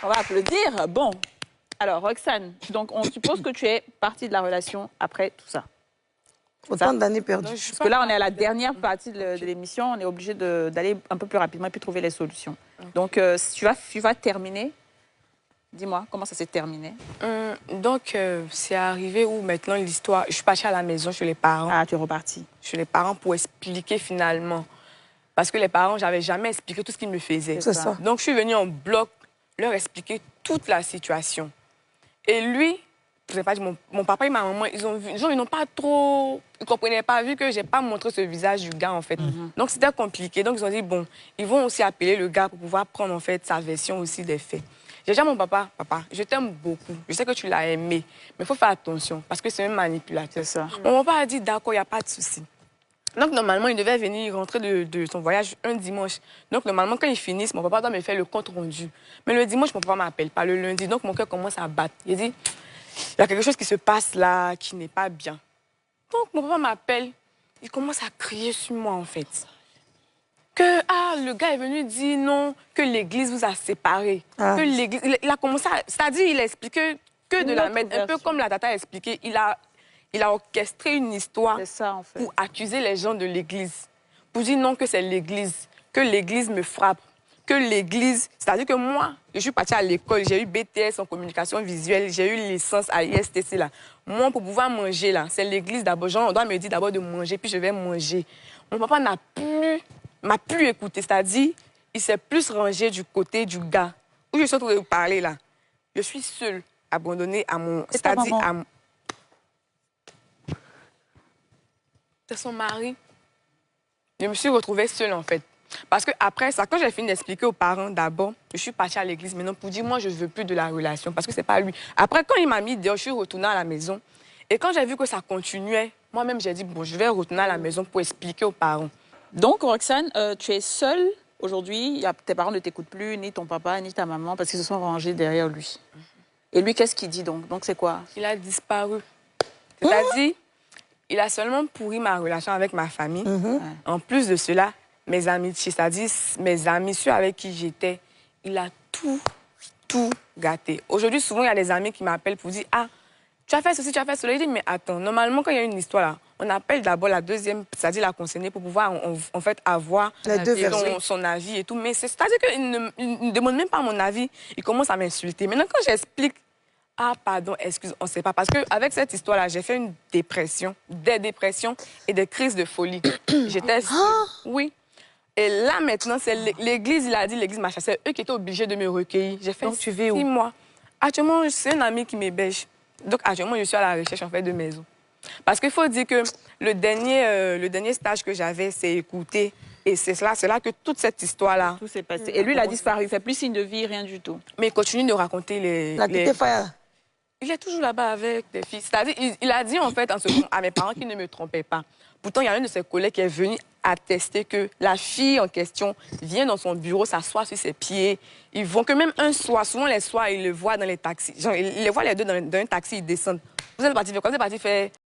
On va applaudir. Bon, alors Roxane, donc on suppose que tu es partie de la relation après tout ça. Autant d'années perdues. Parce que là, on est à la dernière partie de l'émission, on est obligé d'aller un peu plus rapidement et puis trouver les solutions. Donc, tu vas terminer. Dis-moi, comment ça s'est terminé? C'est arrivé où maintenant l'histoire... Je suis partie à la maison chez les parents. Ah, tu es repartie. Chez les parents pour expliquer finalement. Parce que les parents, j'avais jamais expliqué tout ce qu'ils me faisaient. C'est ça. Donc, je suis venue en bloc leur expliquer toute la situation. Et lui, je sais pas, mon papa et ma maman, ils n'ont pas trop... Ils ne comprenaient pas, vu que je n'ai pas montré ce visage du gars, en fait. Donc, c'était compliqué. Donc, ils ont dit, bon, ils vont aussi appeler le gars pour pouvoir prendre, en fait, sa version aussi des faits. J'ai dit à mon papa, papa, je t'aime beaucoup. Je sais que tu l'as aimé, mais il faut faire attention, parce que c'est un manipulateur. C'est ça. Mon papa a dit, d'accord, il n'y a pas de souci. Donc, normalement, il devait venir rentrer de son voyage un dimanche. Donc, normalement, quand ils finissent, mon papa doit me faire le compte rendu. Mais le dimanche, mon papa ne m'appelle pas. Le lundi, donc mon cœur commence à battre. Il dit, il y a quelque chose qui se passe là qui n'est pas bien. Donc, mon papa m'appelle. Il commence à crier sur moi, en fait. Que, le gars est venu dire non, que l'église vous a séparés. Que l'église... Il a commencé à... C'est-à-dire, il a expliqué que de la mettre, un peu comme la tata a expliqué. Il a orchestré une histoire ça, en fait, pour accuser les gens de l'église. Pour dire non, que c'est l'église. Que l'église me frappe. Que l'église... C'est-à-dire que moi, je suis partie à l'école, j'ai eu BTS en communication visuelle, j'ai eu licence à ISTC là. Moi, pour pouvoir manger là, c'est l'église d'abord. On doit me dire d'abord de manger, puis je vais manger. Mon papa m'a plus écouté. C'est-à-dire, il s'est plus rangé du côté du gars. Où je suis en train de parler là. Je suis seule, abandonnée à mon... C'est-à-dire à mon... C'est son mari. Je me suis retrouvée seule, en fait. Parce que après ça, quand j'ai fini d'expliquer aux parents d'abord, je suis partie à l'église maintenant pour dire, moi, je ne veux plus de la relation parce que ce n'est pas lui. Après, quand il m'a mis dehors, je suis retournée à la maison. Et quand j'ai vu que ça continuait, moi-même, j'ai dit, bon, je vais retourner à la maison pour expliquer aux parents. Donc, Roxane, tu es seule aujourd'hui. Tes parents ne t'écoutent plus, ni ton papa, ni ta maman, parce qu'ils se sont rangés derrière lui. Et lui, qu'est-ce qu'il dit donc? Donc, c'est quoi? Il a disparu. C'est-à-dire, il a seulement pourri ma relation avec ma famille. En plus de cela, mes amitiés, c'est-à-dire mes amis, ceux avec qui j'étais, il a tout gâté. Aujourd'hui, souvent, il y a des amis qui m'appellent pour dire, tu as fait ceci, tu as fait cela. Je dis, mais attends, normalement, quand il y a une histoire là, on appelle d'abord la deuxième, c'est-à-dire la concernée, pour pouvoir en fait avoir son avis et tout. Mais c'est-à-dire qu'il ne demande même pas mon avis. Il commence à m'insulter. Maintenant, quand j'explique, pardon, excuse, on ne sait pas. Parce qu'avec cette histoire-là, j'ai fait une dépression, des dépressions et des crises de folie. J'étais... Oui. Et là, maintenant, c'est l'église, il a dit, l'église m'a chassé. Eux qui étaient obligés de me recueillir. J'ai fait 6 mois. Actuellement, c'est un ami qui m'héberge. Donc, actuellement, je suis à la recherche, en fait, de maison. Parce qu'il faut dire que le dernier stage que j'avais, c'est écouter. Et c'est là que toute cette histoire-là... Tout s'est passé. Et lui, il a disparu. Il ne fait plus signe de vie, rien du tout. Mais il continue de raconter il est toujours là-bas avec des filles. C'est-à-dire, il a dit, en fait, à mes parents qu'ils ne me trompaient pas. Pourtant, il y a un de ses collègues qui est venu attester que la fille en question vient dans son bureau, s'assoit sur ses pieds. Ils vont que même un soir, souvent les soirs, ils le voient dans les taxis. Genre, ils les voient les deux dans un taxi, ils descendent. Vous êtes parti faire quoi? Vous êtes parti faire...